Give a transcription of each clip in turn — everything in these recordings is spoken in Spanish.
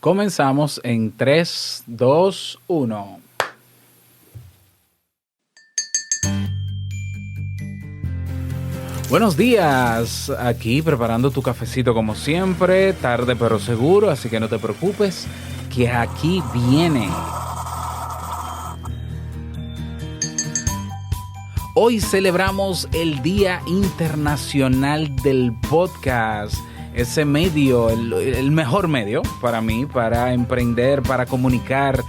Comenzamos en 3, 2, 1. Buenos días, aquí preparando tu cafecito como siempre, tarde pero seguro, así que no te preocupes, que aquí viene. Hoy celebramos el Día Internacional del Podcast. Ese medio, el mejor medio para mí, para emprender, para comunicar,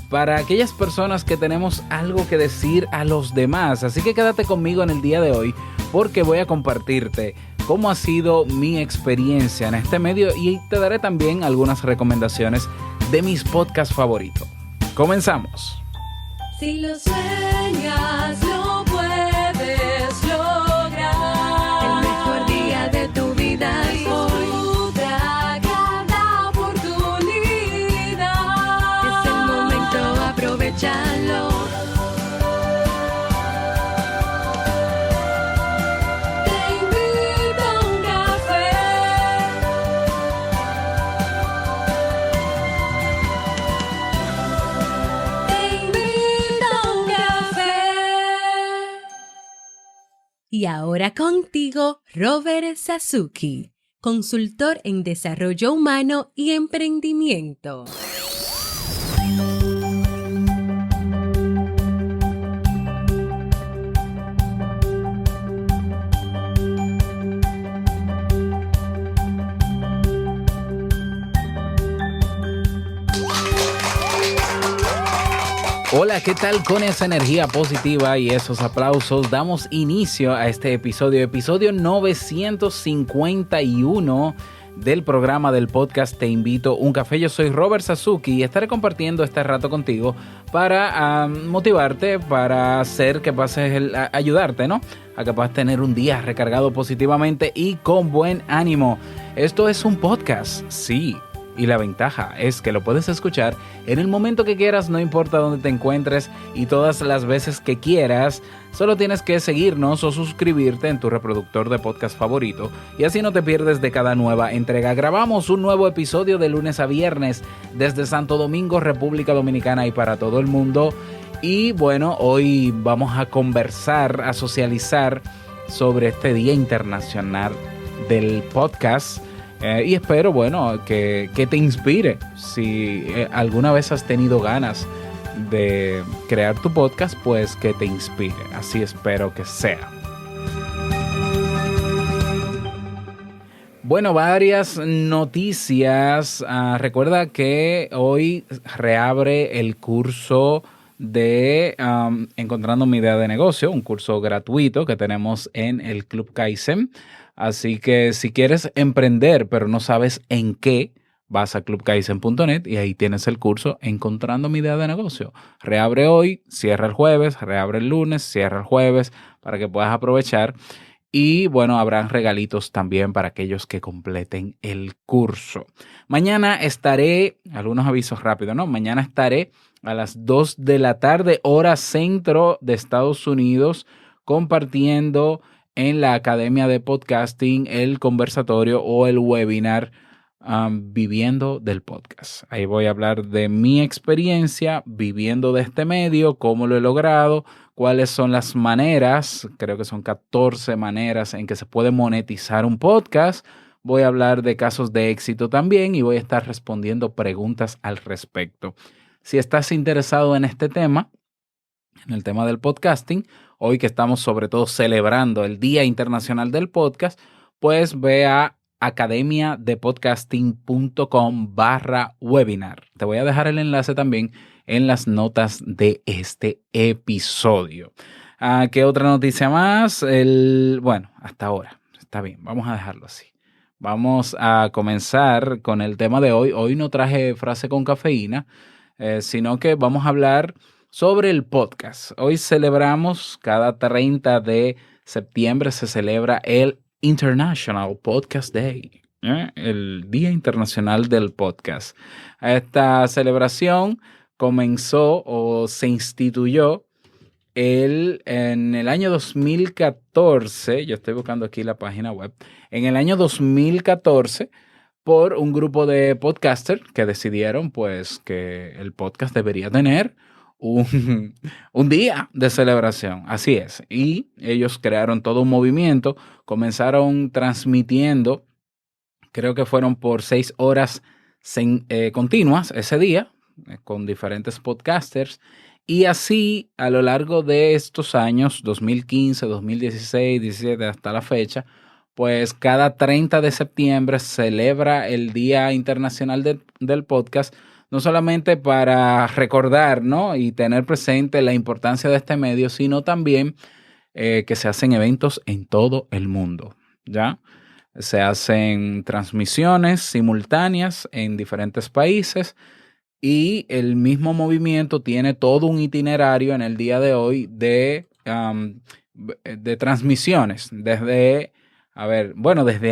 para aquellas personas que tenemos algo que decir a los demás. Así que quédate conmigo en el día de hoy porque voy a compartirte cómo ha sido mi experiencia en este medio y te daré también algunas recomendaciones de mis podcasts favoritos. Comenzamos. Si lo sueñas, lo puedes lograr. El mejor día de tu vida es hoy. Disfruta cada oportunidad. Es el momento, aprovechalo. Te invito a un café. Te invito a un café. Y ahora contigo, Robert Sasuki, consultor en desarrollo humano y emprendimiento. Hola, ¿qué tal? Con esa energía positiva y esos aplausos damos inicio a este episodio 951 del programa del podcast Te Invito a un Café. Yo soy Robert Sasuki y estaré compartiendo este rato contigo para motivarte, para hacer que pases, ayudarte, ¿no? A que puedas tener un día recargado positivamente y con buen ánimo. Esto es un podcast, sí. Y la ventaja es que lo puedes escuchar en el momento que quieras, no importa dónde te encuentres y todas las veces que quieras. Solo tienes que seguirnos o suscribirte en tu reproductor de podcast favorito y así no te pierdes de cada nueva entrega. Grabamos un nuevo episodio de lunes a viernes desde Santo Domingo, República Dominicana y para todo el mundo. Y bueno, hoy vamos a conversar, a socializar sobre este Día Internacional del Podcast. Y espero, bueno, que te inspire. Si alguna vez has tenido ganas de crear tu podcast, pues que te inspire. Así espero que sea. Bueno, varias noticias. Recuerda que hoy reabre el curso de Encontrando mi idea de negocio, un curso gratuito que tenemos en el Club Kaizen. Así que si quieres emprender pero no sabes en qué, vas a clubkaizen.net y ahí tienes el curso Encontrando mi idea de negocio. Reabre hoy, cierra el jueves, reabre el lunes, cierra el jueves para que puedas aprovechar. Y bueno, habrán regalitos también para aquellos que completen el curso. Mañana estaré, algunos avisos rápidos, ¿no? Mañana estaré a las 2 de la tarde, hora centro de Estados Unidos, compartiendo en la Academia de Podcasting el conversatorio o el webinar Viviendo del Podcast. Ahí voy a hablar de mi experiencia viviendo de este medio, cómo lo he logrado, cuáles son las maneras, creo que son 14 maneras en que se puede monetizar un podcast. Voy a hablar de casos de éxito también y voy a estar respondiendo preguntas al respecto. Si estás interesado en este tema, en el tema del podcasting, hoy que estamos sobre todo celebrando el Día Internacional del Podcast, pues ve a academiadepodcasting.com/webinar. Te voy a dejar el enlace también en las notas de este episodio. ¿Qué otra noticia más? Bueno, hasta ahora. Está bien, vamos a dejarlo así. Vamos a comenzar con el tema de hoy. Hoy no traje frase con cafeína, sino que vamos a hablar sobre el podcast. Hoy celebramos, cada 30 de septiembre se celebra el International Podcast Day, el Día Internacional del Podcast. Esta celebración comenzó o se instituyó en el año 2014, yo estoy buscando aquí la página web, en el año 2014 por un grupo de podcasters que decidieron pues que el podcast debería tener un, un día de celebración. Así es. Y ellos crearon todo un movimiento, comenzaron transmitiendo, creo que fueron por 6 horas continuas ese día, con diferentes podcasters. Y así, a lo largo de estos años, 2015, 2016, 17, hasta la fecha, pues cada 30 de septiembre se celebra el Día Internacional del Podcast, no solamente para recordar, ¿no? Y tener presente la importancia de este medio, sino también que se hacen eventos en todo el mundo, ¿ya? Se hacen transmisiones simultáneas en diferentes países y el mismo movimiento tiene todo un itinerario en el día de hoy de transmisiones. Desde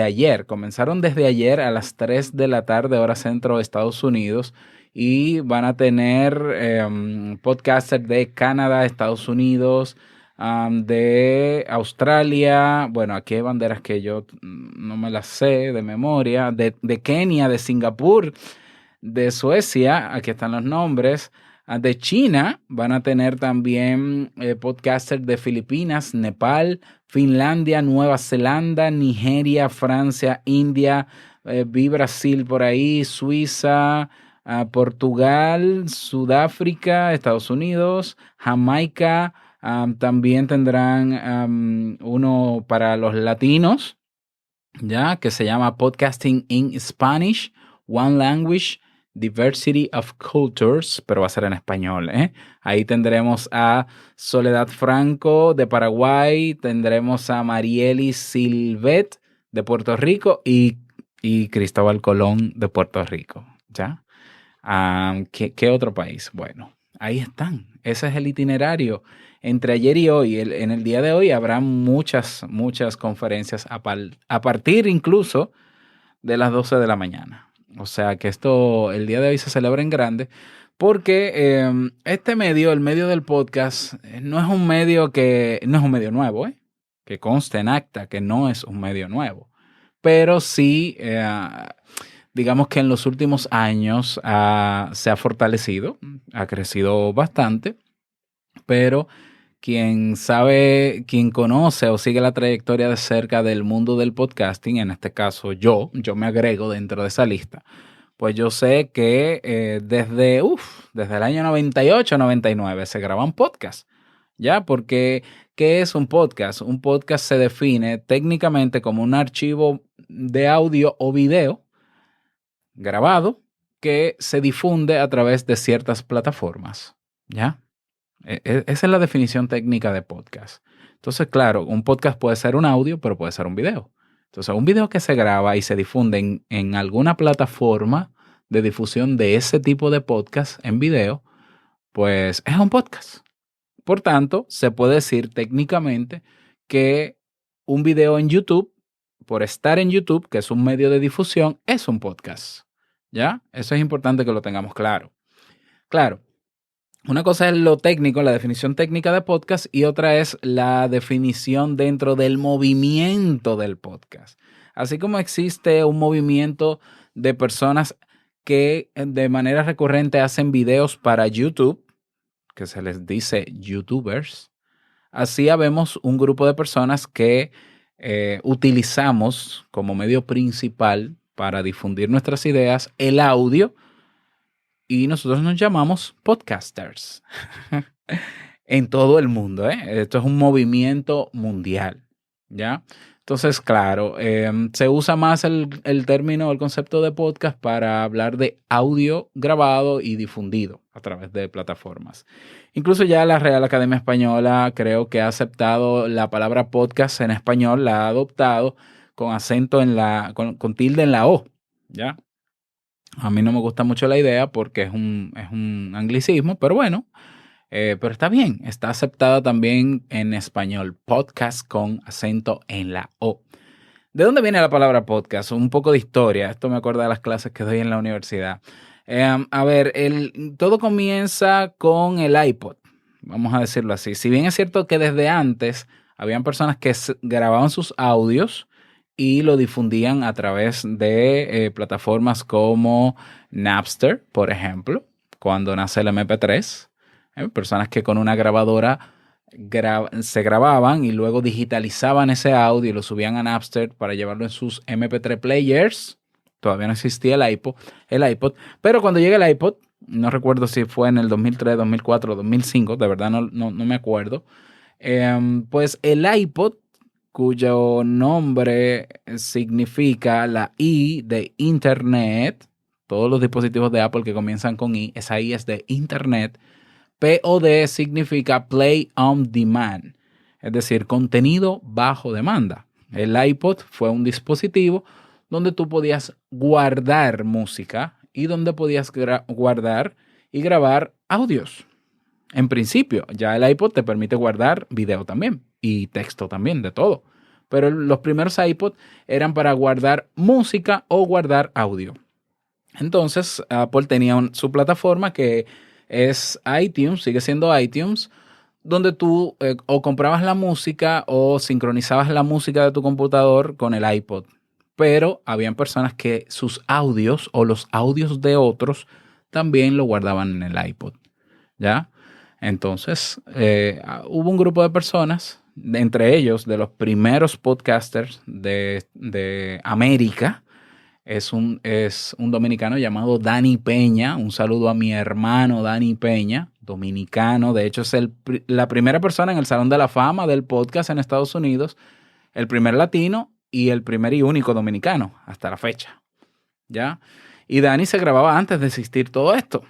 ayer, comenzaron desde ayer a las 3 de la tarde, hora centro de Estados Unidos, y van a tener podcasters de Canadá, Estados Unidos, de Australia. Bueno, aquí hay banderas que yo no me las sé de memoria, de Kenia, de Singapur, de Suecia, aquí están los nombres. De China van a tener también podcasters de Filipinas, Nepal, Finlandia, Nueva Zelanda, Nigeria, Francia, India, vi Brasil por ahí, Suiza, Portugal, Sudáfrica, Estados Unidos, Jamaica. También tendrán uno para los latinos, ya que se llama Podcasting in Spanish, One Language, Diversity of Cultures, pero va a ser en español, ¿eh? Ahí tendremos a Soledad Franco de Paraguay, tendremos a Marieli Silvet de Puerto Rico y Cristóbal Colón de Puerto Rico, ¿ya? ¿Qué otro país? Bueno, ahí están. Ese es el itinerario. Entre ayer y hoy, en el día de hoy, habrá muchas conferencias a partir incluso de las 12 de la mañana. O sea que el día de hoy se celebra en grande porque este medio, el medio del podcast, no es un medio nuevo, ¿eh? Que conste en acta que no es un medio nuevo. Pero sí, digamos que en los últimos años se ha fortalecido, ha crecido bastante, pero quien sabe, quien conoce o sigue la trayectoria de cerca del mundo del podcasting, en este caso yo me agrego dentro de esa lista, pues yo sé que desde el año 98, 99 se graban podcasts, ¿ya? Porque, ¿qué es un podcast? Un podcast se define técnicamente como un archivo de audio o video grabado que se difunde a través de ciertas plataformas, ¿ya? Esa es la definición técnica de podcast. Entonces, claro, un podcast puede ser un audio, pero puede ser un video. Entonces, un video que se graba y se difunde en alguna plataforma de difusión de ese tipo de podcast en video, pues es un podcast. Por tanto, se puede decir técnicamente que un video en YouTube, por estar en YouTube, que es un medio de difusión, es un podcast. ¿Ya? Eso es importante que lo tengamos claro. Claro. Una cosa es lo técnico, la definición técnica de podcast, y otra es la definición dentro del movimiento del podcast. Así como existe un movimiento de personas que de manera recurrente hacen videos para YouTube, que se les dice YouTubers, así habemos un grupo de personas que utilizamos como medio principal para difundir nuestras ideas el audio, y nosotros nos llamamos podcasters en todo el mundo, ¿eh? Esto es un movimiento mundial, ¿ya? Entonces, claro, se usa más el término, el concepto de podcast para hablar de audio grabado y difundido a través de plataformas. Incluso ya la Real Academia Española creo que ha aceptado la palabra podcast en español, la ha adoptado con acento con tilde en la O, ¿ya? A mí no me gusta mucho la idea porque es un anglicismo, pero bueno, pero está bien, está aceptada también en español, podcast con acento en la O. ¿De dónde viene la palabra podcast? Un poco de historia, esto me acuerda de las clases que doy en la universidad. A ver, todo comienza con el iPod, vamos a decirlo así. Si bien es cierto que desde antes habían personas que grababan sus audios y lo difundían a través de plataformas como Napster, por ejemplo, cuando nace el MP3. Personas que con una grabadora se grababan y luego digitalizaban ese audio y lo subían a Napster para llevarlo en sus MP3 players. Todavía no existía el iPod, pero cuando llega el iPod, no recuerdo si fue en el 2003, 2004, 2005, de verdad no me acuerdo. Pues el iPod, cuyo nombre significa la I de Internet, todos los dispositivos de Apple que comienzan con I, esa I es de Internet. POD significa Play on Demand, es decir, contenido bajo demanda. El iPod fue un dispositivo donde tú podías guardar música y donde podías guardar y grabar audios. En principio, ya el iPod te permite guardar video también y texto también, de todo. Pero los primeros iPod eran para guardar música o guardar audio. Entonces, Apple tenía su plataforma que es iTunes, sigue siendo iTunes, donde tú o comprabas la música o sincronizabas la música de tu computador con el iPod. Pero habían personas que sus audios o los audios de otros también lo guardaban en el iPod, ¿ya? Entonces, hubo un grupo de personas, entre ellos de los primeros podcasters de América, es un dominicano llamado Dani Peña. Un saludo a mi hermano Dani Peña, dominicano. De hecho, es la primera persona en el Salón de la Fama del podcast en Estados Unidos, el primer latino y el primer y único dominicano hasta la fecha, ¿ya? Y Dani se grababa antes de existir todo esto.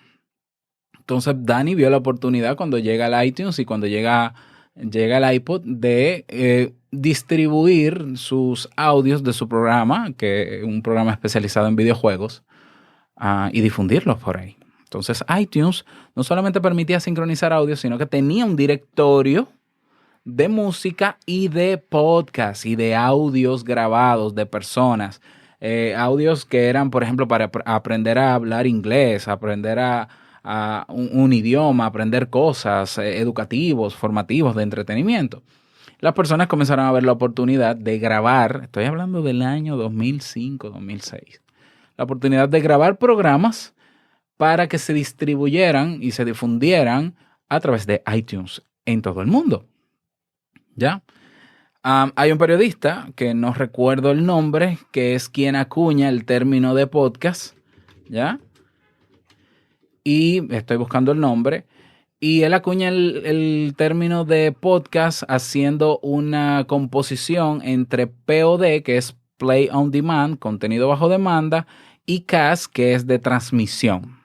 Entonces, Dani vio la oportunidad cuando llega el iTunes y cuando llega el iPod de distribuir sus audios de su programa, que es un programa especializado en videojuegos, y difundirlos por ahí. Entonces, iTunes no solamente permitía sincronizar audios, sino que tenía un directorio de música y de podcast y de audios grabados de personas. Audios que eran, por ejemplo, para aprender a hablar inglés, aprender a un idioma, aprender cosas educativos, formativos, de entretenimiento. Las personas comenzaron a ver la oportunidad de grabar, estoy hablando del año 2005, 2006, la oportunidad de grabar programas para que se distribuyeran y se difundieran a través de iTunes en todo el mundo, ¿ya? Hay un periodista, que no recuerdo el nombre, que es quien acuña el término de podcast, ¿ya? Y estoy buscando el nombre, y él acuña el término de podcast haciendo una composición entre POD, que es Play on Demand, contenido bajo demanda, y CAS, que es de transmisión.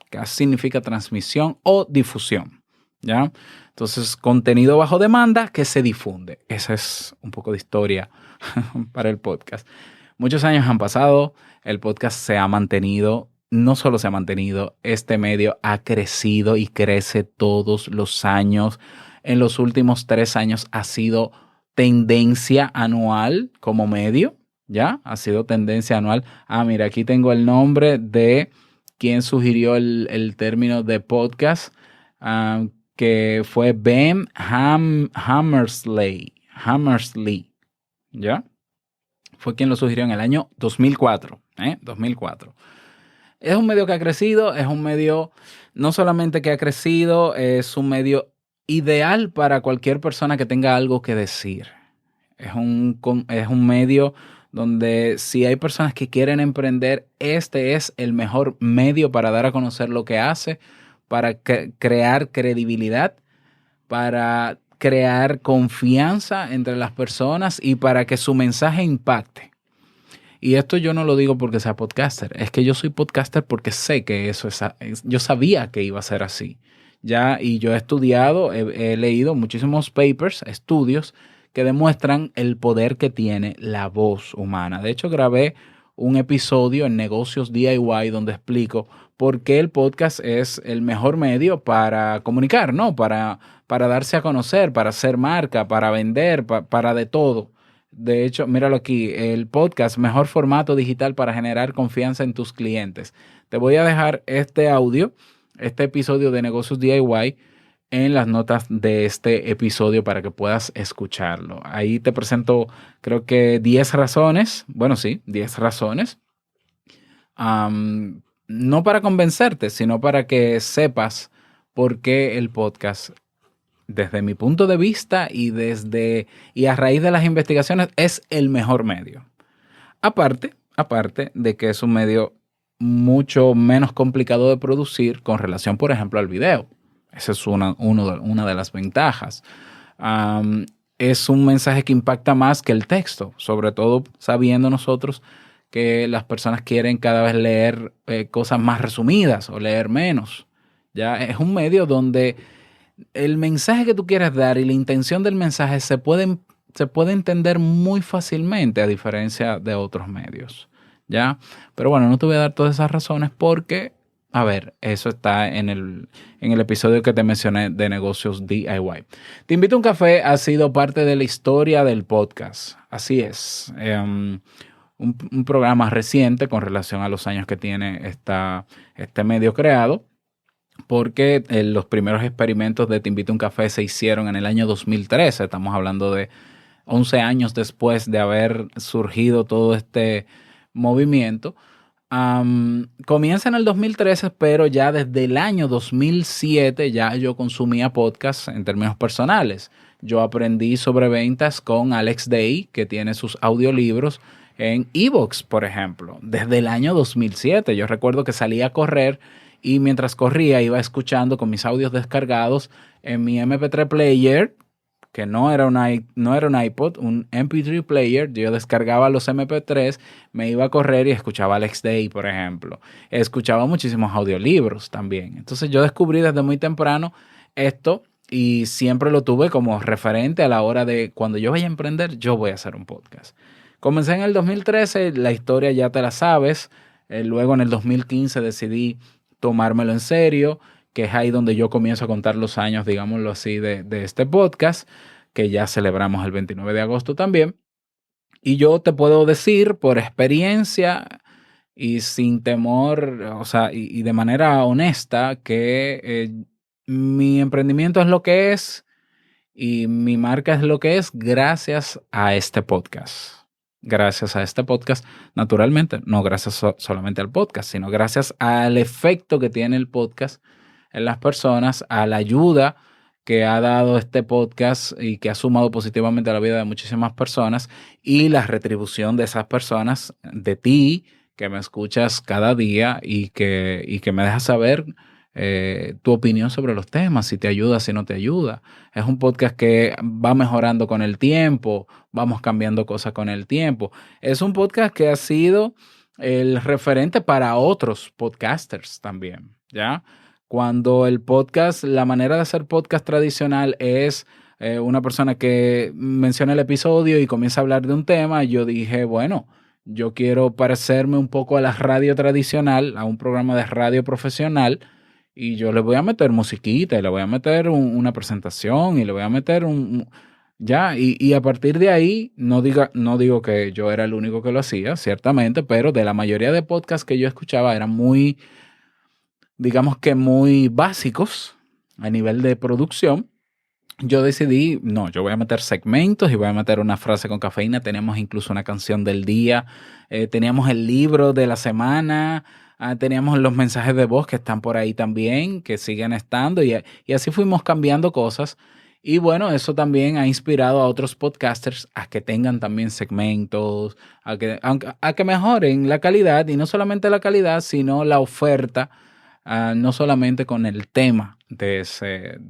CAS significa transmisión o difusión, ¿ya? Entonces, contenido bajo demanda que se difunde. Esa es un poco de historia para el podcast. Muchos años han pasado, el podcast se ha mantenido. No solo se ha mantenido, este medio ha crecido y crece todos los años. En los últimos 3 años ha sido tendencia anual como medio, ¿ya? Ha sido tendencia anual. Mira, aquí tengo el nombre de quien sugirió el término de podcast, que fue Ben Hammersley, ¿ya? Fue quien lo sugirió en el año 2004, 2004. Es un medio que ha crecido, es un medio no solamente que ha crecido, es un medio ideal para cualquier persona que tenga algo que decir. Es un medio donde si hay personas que quieren emprender, este es el mejor medio para dar a conocer lo que hace, para crear credibilidad, para crear confianza entre las personas y para que su mensaje impacte. Y esto yo no lo digo porque sea podcaster, es que yo soy podcaster porque sé que eso yo sabía que iba a ser así, ¿ya? Y yo he estudiado, he leído muchísimos papers, estudios que demuestran el poder que tiene la voz humana. De hecho, grabé un episodio en Negocios DIY donde explico por qué el podcast es el mejor medio para comunicar, ¿no? Para darse a conocer, para hacer marca, para vender, para de todo. De hecho, míralo aquí, el podcast, mejor formato digital para generar confianza en tus clientes. Te voy a dejar este audio, este episodio de Negocios DIY en las notas de este episodio para que puedas escucharlo. Ahí te presento, creo que 10 razones, bueno, sí, 10 razones, no para convencerte, sino para que sepas por qué el podcast, desde mi punto de vista y a raíz de las investigaciones, es el mejor medio. Aparte de que es un medio mucho menos complicado de producir con relación, por ejemplo, al video. Esa es una de las ventajas. Um, es un mensaje que impacta más que el texto, sobre todo sabiendo nosotros que las personas quieren cada vez leer cosas más resumidas o leer menos. Ya es un medio donde el mensaje que tú quieres dar y la intención del mensaje se puede entender muy fácilmente a diferencia de otros medios. ¿Ya? Pero bueno, no te voy a dar todas esas razones porque, a ver, eso está en el episodio que te mencioné de negocios DIY. Te invito a un café ha sido parte de la historia del podcast. Así es. Un programa reciente con relación a los años que tiene este medio creado, porque los primeros experimentos de Te invito a un café se hicieron en el año 2013. Estamos hablando de 11 años después de haber surgido todo este movimiento. Comienza en el 2013, pero ya desde el año 2007 ya yo consumía podcasts en términos personales. Yo aprendí sobre ventas con Alex Day, que tiene sus audiolibros en iVoox, por ejemplo, desde el año 2007. Yo recuerdo que salía a correr y mientras corría iba escuchando con mis audios descargados en mi MP3 player, que no era un iPod, un MP3 player. Yo descargaba los MP3, me iba a correr y escuchaba Alex Day, por ejemplo. Escuchaba muchísimos audiolibros también. Entonces yo descubrí desde muy temprano esto y siempre lo tuve como referente a la hora de cuando yo vaya a emprender, yo voy a hacer un podcast. Comencé en el 2013, la historia ya te la sabes. Luego en el 2015 decidí tomármelo en serio, que es ahí donde yo comienzo a contar los años, digámoslo así, de este podcast, que ya celebramos el 29 de agosto también. Y yo te puedo decir por experiencia y sin temor, o sea, y de manera honesta, que mi emprendimiento es lo que es y mi marca es lo que es gracias a este podcast. Gracias a este podcast, naturalmente, no gracias solamente al podcast, sino gracias al efecto que tiene el podcast en las personas, a la ayuda que ha dado este podcast y que ha sumado positivamente a la vida de muchísimas personas y la retribución de esas personas, de ti, que me escuchas cada día y que me dejas saber tu opinión sobre los temas, si te ayuda, si no te ayuda. Es un podcast que va mejorando con el tiempo, vamos cambiando cosas con el tiempo. Es un podcast que ha sido el referente para otros podcasters también, ¿ya? Cuando el podcast, la manera de hacer podcast tradicional es una persona que menciona el episodio y comienza a hablar de un tema, yo dije, bueno, yo quiero parecerme un poco a la radio tradicional, a un programa de radio profesional, y yo le voy a meter musiquita y le voy a meter una presentación y le voy a meter ya, y a partir de ahí, no digo que yo era el único que lo hacía, ciertamente, pero de la mayoría de podcasts que yo escuchaba eran muy, digamos que muy básicos a nivel de producción. Yo decidí, no, yo voy a meter segmentos y voy a meter una frase con cafeína. Teníamos incluso una canción del día, teníamos el libro de la semana, teníamos los mensajes de voz que están por ahí también, que siguen estando y así fuimos cambiando cosas. Y bueno, eso también ha inspirado a otros podcasters a que tengan también segmentos, a que mejoren la calidad y no solamente la calidad, sino la oferta, no solamente con el tema de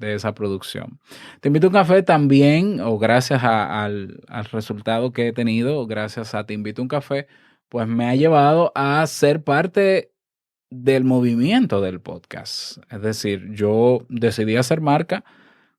esa producción. Te invito a un café también, o gracias al resultado que he tenido, gracias a Te invito a un café, pues me ha llevado a ser parte del movimiento del podcast. Es decir, yo decidí hacer marca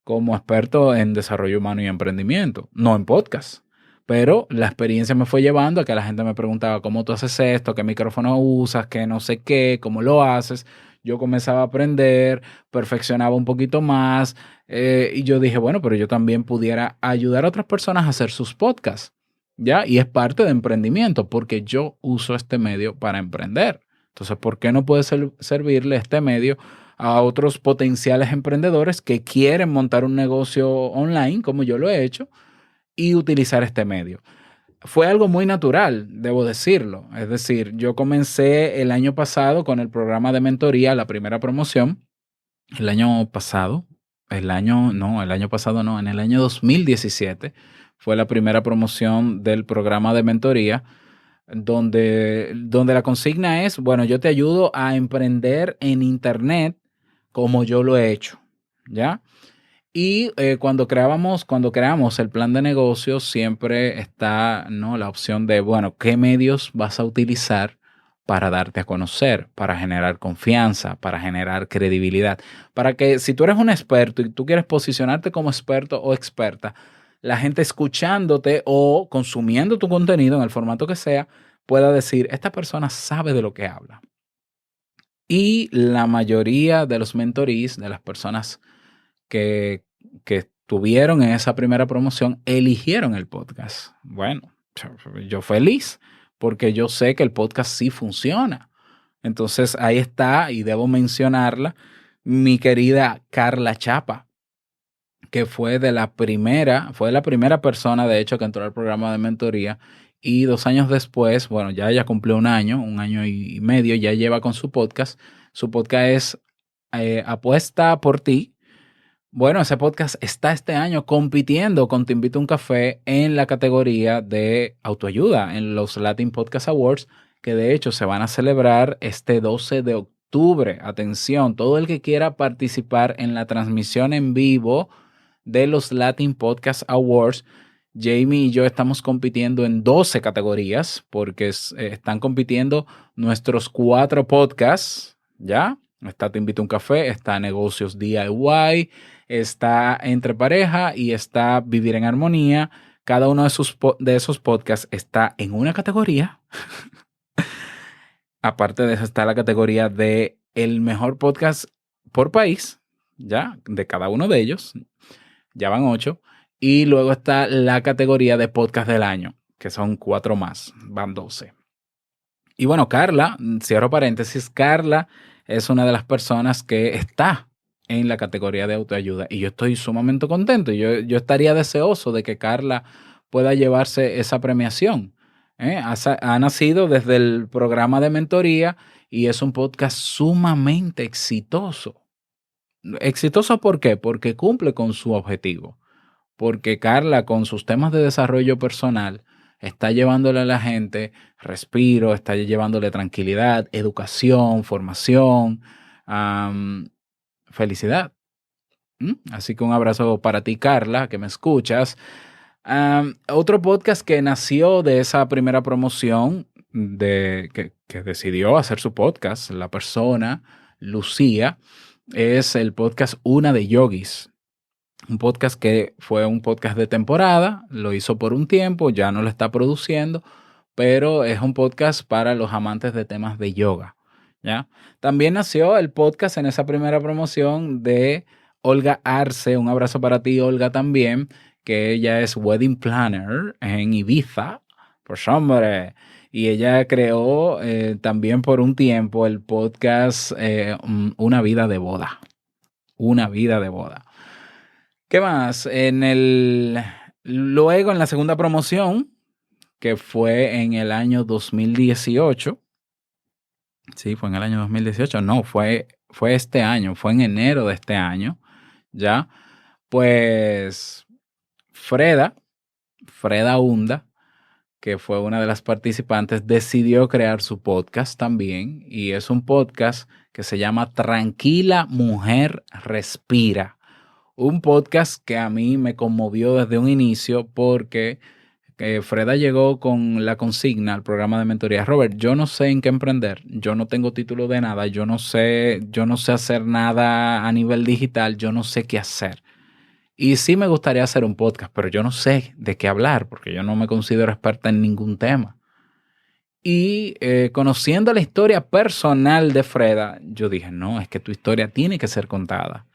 como experto en desarrollo humano y emprendimiento, no en podcast. Pero la experiencia me fue llevando a que la gente me preguntaba cómo tú haces esto, qué micrófono usas, qué no sé qué, cómo lo haces. Yo comenzaba a aprender, perfeccionaba un poquito más y yo dije, bueno, pero yo también pudiera ayudar a otras personas a hacer sus podcasts, ¿ya? Y es parte de emprendimiento porque yo uso este medio para emprender. Entonces, ¿por qué no puede servirle este medio a otros potenciales emprendedores que quieren montar un negocio online, como yo lo he hecho, y utilizar este medio. Fue algo muy natural, debo decirlo. Es decir, yo comencé el año pasado con el programa de mentoría, la primera promoción. El año pasado, el año pasado no, en el año 2017 fue la primera promoción del programa de mentoría, donde la consigna es, bueno, yo te ayudo a emprender en Internet como yo lo he hecho, ¿ya? Y cuando creamos el plan de negocios, siempre está, ¿no?, la opción de, bueno, ¿qué medios vas a utilizar para darte a conocer, para generar confianza, para generar credibilidad? Para que si tú eres un experto y tú quieres posicionarte como experto o experta, la gente escuchándote o consumiendo tu contenido en el formato que sea, pueda decir, esta persona sabe de lo que habla. Y la mayoría de los mentorees, de las personas que, que estuvieron en esa primera promoción, eligieron el podcast. Bueno, yo feliz, porque yo sé que el podcast sí funciona. Entonces ahí está, y debo mencionarla, mi querida Carla Chapa, que fue la primera persona, de hecho, que entró al programa de mentoría. Y 2 años después, bueno, ya ella cumplió un año y medio, ya lleva con su podcast. Su podcast es Apuesta por ti. Bueno, ese podcast está este año compitiendo con Te Invito a un Café en la categoría de autoayuda en los Latin Podcast Awards, que de hecho se van a celebrar este 12 de octubre. Atención, todo el que quiera participar en la transmisión en vivo de los Latin Podcast Awards, Jamie y yo estamos compitiendo en 12 categorías porque están compitiendo nuestros 4 podcasts, ¿ya? Está Te Invito a un Café, está Negocios DIY, está Entre Pareja y está Vivir en Armonía. Cada uno de esos podcasts está en una categoría. Aparte de eso está la categoría de el mejor podcast por país, ¿ya? De cada uno de ellos. Ya van 8. Y luego está la categoría de podcast del año, que son 4 más, van 12. Y bueno, Carla, cierro paréntesis, Carla es una de las personas que está en la categoría de autoayuda y yo estoy sumamente contento. Yo estaría deseoso de que Carla pueda llevarse esa premiación. Ha nacido desde el programa de mentoría y es un podcast sumamente exitoso. ¿Exitoso por qué? Porque cumple con su objetivo. Porque Carla, con sus temas de desarrollo personal, está llevándole a la gente respiro, está llevándole tranquilidad, educación, formación, felicidad. Así que un abrazo para ti, Carla, que me escuchas. Otro podcast que nació de esa primera promoción que decidió hacer su podcast, la persona, Lucía, es el podcast Una de Yogis. Un podcast que fue un podcast de temporada, lo hizo por un tiempo, ya no lo está produciendo, pero es un podcast para los amantes de temas de yoga, ¿ya? También nació el podcast en esa primera promoción de Olga Arce. Un abrazo para ti, Olga, también, que ella es wedding planner en Ibiza, pues hombre, y ella creó también por un tiempo el podcast Una vida de boda, una vida de boda. ¿Qué más? Luego en la segunda promoción, que fue en el año 2018. Sí, fue en el año 2018. No, fue este año, fue en enero de este año, ¿ya? Pues Freda Hunda, que fue una de las participantes, decidió crear su podcast también, y es un podcast que se llama Tranquila Mujer Respira. Un podcast que a mí me conmovió desde un inicio porque Freda llegó con la consigna al programa de mentoría. Robert, yo no sé en qué emprender, yo no tengo título de nada, yo no sé hacer nada a nivel digital, yo no sé qué hacer. Y sí me gustaría hacer un podcast, pero yo no sé de qué hablar porque yo no me considero experta en ningún tema. Y conociendo la historia personal de Freda, yo dije, no, es que tu historia tiene que ser contada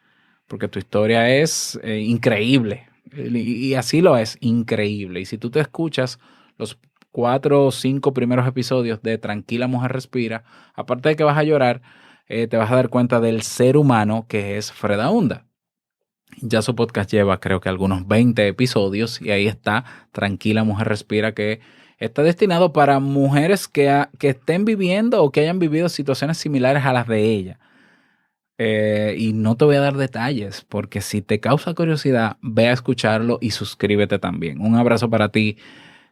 porque tu historia es increíble. Y así lo es, increíble. Y si tú te escuchas los 4 o 5 primeros episodios de Tranquila Mujer Respira, aparte de que vas a llorar, te vas a dar cuenta del ser humano que es Freda Hunda. Ya su podcast lleva creo que algunos 20 episodios y ahí está, Tranquila Mujer Respira, que está destinado para mujeres que estén viviendo o que hayan vivido situaciones similares a las de ella. Y no te voy a dar detalles, porque si te causa curiosidad, ve a escucharlo y suscríbete también. Un abrazo para ti,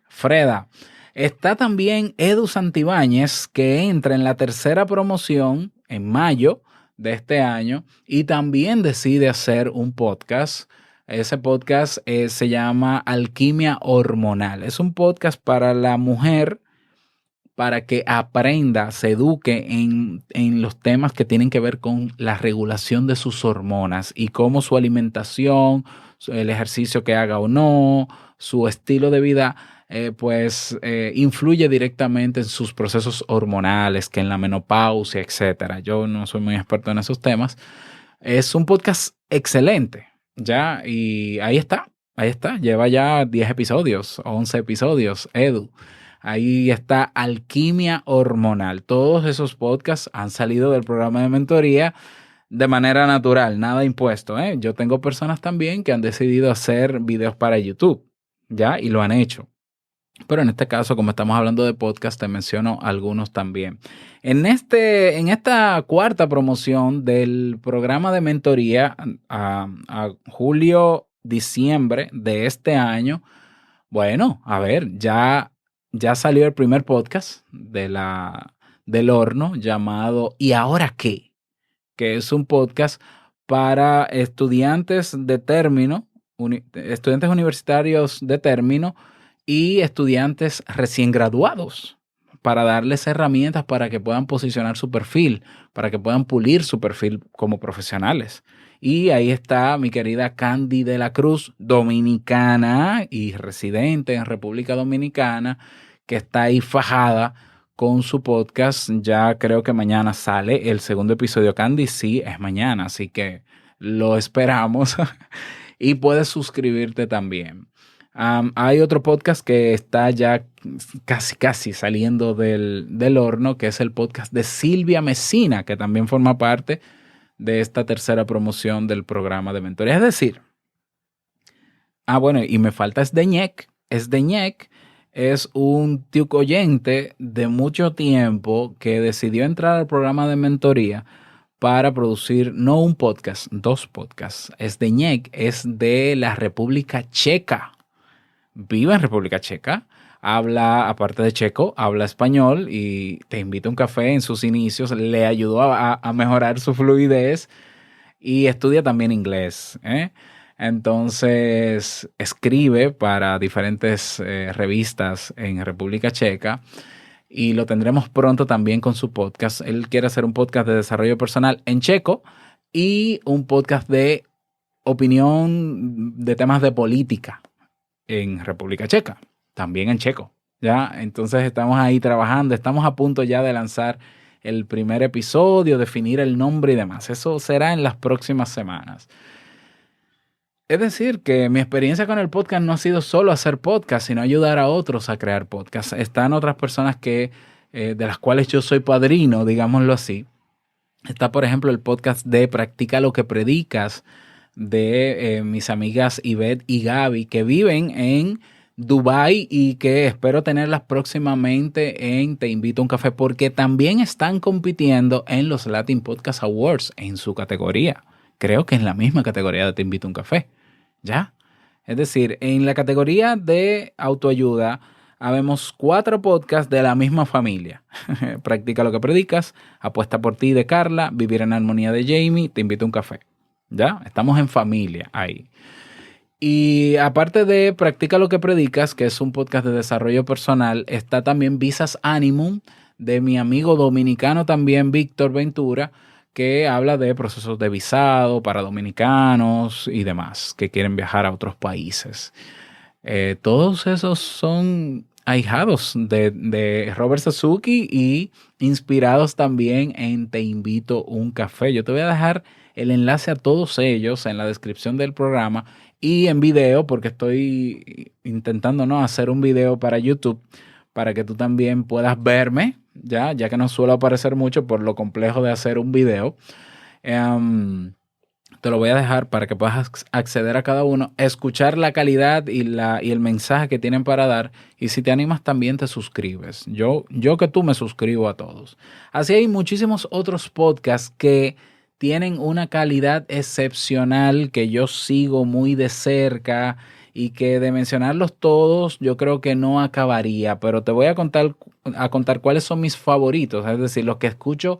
Freda. Está también Edu Santibáñez, que entra en la tercera promoción en mayo de este año y también decide hacer un podcast. Ese podcast se llama Alquimia Hormonal. Es un podcast para la mujer para que aprenda, se eduque en los temas que tienen que ver con la regulación de sus hormonas y cómo su alimentación, el ejercicio que haga o no, su estilo de vida, influye directamente en sus procesos hormonales, que en la menopausia, etcétera. Yo no soy muy experto en esos temas. Es un podcast excelente, ¿ya? Y ahí está. Lleva ya 10 episodios, 11 episodios, Edu. Ahí está Alquimia Hormonal. Todos esos podcasts han salido del programa de mentoría de manera natural, nada impuesto, ¿eh? Yo tengo personas también que han decidido hacer videos para YouTube, ¿ya? Y lo han hecho. Pero en este caso, como estamos hablando de podcast, te menciono algunos también. En esta cuarta promoción del programa de mentoría a julio-diciembre de este año, bueno, a ver, ya salió el primer podcast del horno llamado ¿Y ahora qué? Que es un podcast para estudiantes de término, estudiantes universitarios de término y estudiantes recién graduados, para darles herramientas para que puedan posicionar su perfil, para que puedan pulir su perfil como profesionales. Y ahí está mi querida Candy de la Cruz, dominicana y residente en República Dominicana, que está ahí fajada con su podcast. Ya creo que mañana sale el segundo episodio. Candy, sí, es mañana, así que lo esperamos. Y puedes suscribirte también. Hay otro podcast que está ya casi saliendo del horno, que es el podcast de Silvia Mesina, que también forma parte de esta tercera promoción del programa de mentoría. Es decir, bueno, y me falta Esdeñec. Esdeñec es un tío oyente de mucho tiempo que decidió entrar al programa de mentoría para producir no un podcast, dos podcasts. Esdeñec es de la República Checa. Vive en República Checa. Habla, aparte de checo, habla español y te invita a un café en sus inicios. Le ayudó a mejorar su fluidez y estudia también inglés, ¿eh? Entonces escribe para diferentes revistas en República Checa y lo tendremos pronto también con su podcast. Él quiere hacer un podcast de desarrollo personal en checo y un podcast de opinión de temas de política en República Checa, también en checo, ¿ya? Entonces estamos ahí trabajando, estamos a punto ya de lanzar el primer episodio, definir el nombre y demás. Eso será en las próximas semanas. Es decir, que mi experiencia con el podcast no ha sido solo hacer podcast, sino ayudar a otros a crear podcast. Están otras personas de las cuales yo soy padrino, digámoslo así. Está, por ejemplo, el podcast de Practica lo que predicas, de mis amigas Ivette y Gaby, que viven en Dubái y que espero tenerlas próximamente en Te Invito a un Café, porque también están compitiendo en los Latin Podcast Awards en su categoría. Creo que en la misma categoría de Te Invito a un Café, ¿ya? Es decir, en la categoría de autoayuda habemos 4 podcasts de la misma familia. Practica lo que predicas, Apuesta por ti de Carla, Vivir en Armonía de Jamie, Te Invito a un Café. ¿Ya? Estamos en familia ahí. Y aparte de Practica lo que predicas, que es un podcast de desarrollo personal, está también Visas Animum, de mi amigo dominicano también, Víctor Ventura, que habla de procesos de visado para dominicanos y demás que quieren viajar a otros países. Todos esos son ahijados de Robert Sasuki y inspirados también en Te Invito a un Café. Yo te voy a dejar el enlace a todos ellos en la descripción del programa y en video, porque estoy intentando, ¿no?, hacer un video para YouTube para que tú también puedas verme ya que no suelo aparecer mucho por lo complejo de hacer un video. Te lo voy a dejar para que puedas acceder a cada uno, escuchar la calidad y el mensaje que tienen para dar. Y si te animas, también te suscribes. Yo que tú me suscribo a todos. Así hay muchísimos otros podcasts que tienen una calidad excepcional que yo sigo muy de cerca y que de mencionarlos todos yo creo que no acabaría, pero te voy a contar cuáles son mis favoritos, es decir, los que escucho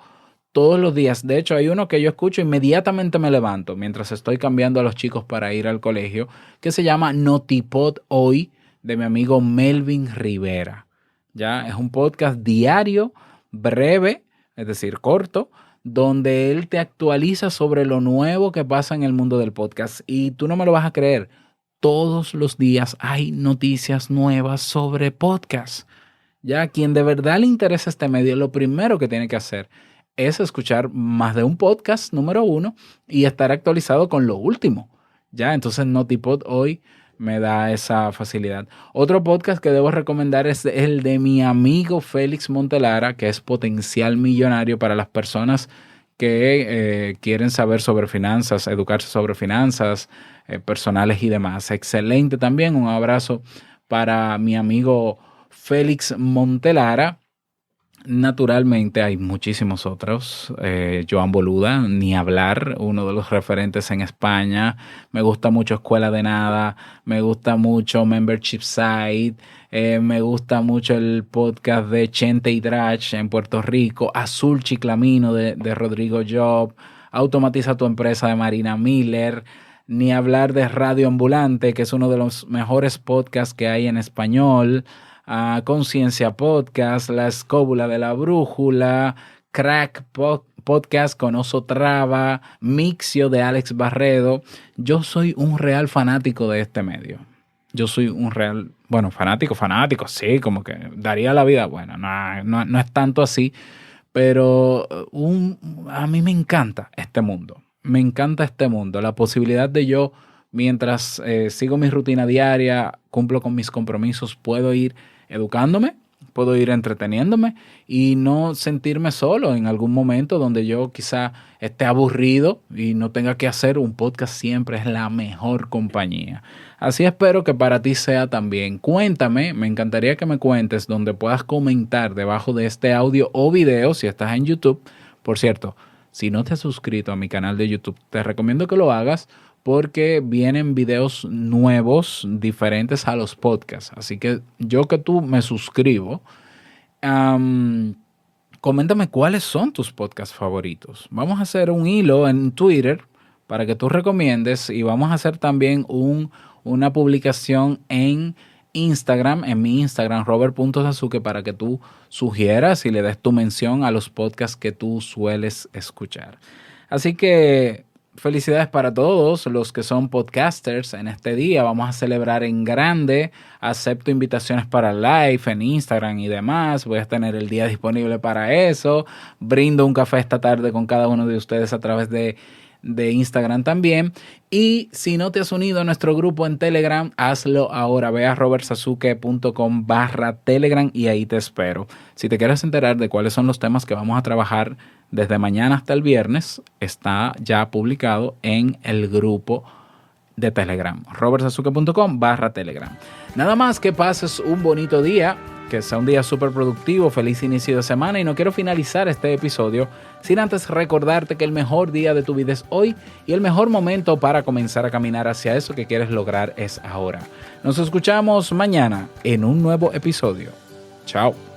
todos los días. De hecho, hay uno que yo escucho inmediatamente me levanto mientras estoy cambiando a los chicos para ir al colegio, que se llama Notipod Hoy, de mi amigo Melvin Rivera. Ya es un podcast diario, breve, es decir, corto, donde él te actualiza sobre lo nuevo que pasa en el mundo del podcast. Y tú no me lo vas a creer, todos los días hay noticias nuevas sobre podcast. Ya quien de verdad le interesa este medio, lo primero que tiene que hacer es escuchar más de un podcast, número uno, y estar actualizado con lo último. Ya, entonces Notipod Hoy me da esa facilidad. Otro podcast que debo recomendar es el de mi amigo Félix Montelara, que es Potencial Millonario para las personas que quieren saber sobre finanzas, educarse sobre finanzas personales y demás. Excelente también. Un abrazo para mi amigo Félix Montelara. Naturalmente hay muchísimos otros. Joan Boluda, ni hablar, uno de los referentes en España. Me gusta mucho Escuela de Nada, me gusta mucho Membership Site, me gusta mucho el podcast de Chente y Drach en Puerto Rico, Azul Chiclamino de Rodrigo Job, Automatiza tu empresa de Marina Miller, ni hablar de Radio Ambulante, que es uno de los mejores podcasts que hay en español. Conciencia Podcast, La Escóbula de la Brújula, Crack Podcast con Oso Traba, Mixio de Alex Barredo. Yo soy un real fanático de este medio. Yo soy un real, bueno, fanático, sí, como que daría la vida. Bueno, no es tanto así, pero a mí me encanta este mundo. Me encanta este mundo. La posibilidad de yo, mientras sigo mi rutina diaria, cumplo con mis compromisos, puedo ir educándome, puedo ir entreteniéndome y no sentirme solo en algún momento donde yo quizá esté aburrido y no tenga que hacer un podcast. Siempre es la mejor compañía. Así espero que para ti sea también. Cuéntame, me encantaría que me cuentes donde puedas comentar debajo de este audio o video si estás en YouTube. Por cierto, si no te has suscrito a mi canal de YouTube, te recomiendo que lo hagas porque vienen videos nuevos diferentes a los podcasts. Así que yo que tú me suscribo, coméntame cuáles son tus podcasts favoritos. Vamos a hacer un hilo en Twitter para que tú recomiendes y vamos a hacer también una publicación en Instagram, en mi Instagram, robert.sasuke, para que tú sugieras y le des tu mención a los podcasts que tú sueles escuchar. Así que felicidades para todos los que son podcasters en este día. Vamos a celebrar en grande. Acepto invitaciones para live en Instagram y demás. Voy a tener el día disponible para eso. Brindo un café esta tarde con cada uno de ustedes a través de Instagram también. Y si no te has unido a nuestro grupo en Telegram, hazlo ahora. Ve a robertsasuke.com/Telegram y ahí te espero. Si te quieres enterar de cuáles son los temas que vamos a trabajar desde mañana hasta el viernes, está ya publicado en el grupo de Telegram, robertsasuke.com/Telegram. Nada más, que pases un bonito día, que sea un día súper productivo, feliz inicio de semana, y no quiero finalizar este episodio sin antes recordarte que el mejor día de tu vida es hoy y el mejor momento para comenzar a caminar hacia eso que quieres lograr es ahora. Nos escuchamos mañana en un nuevo episodio. Chao.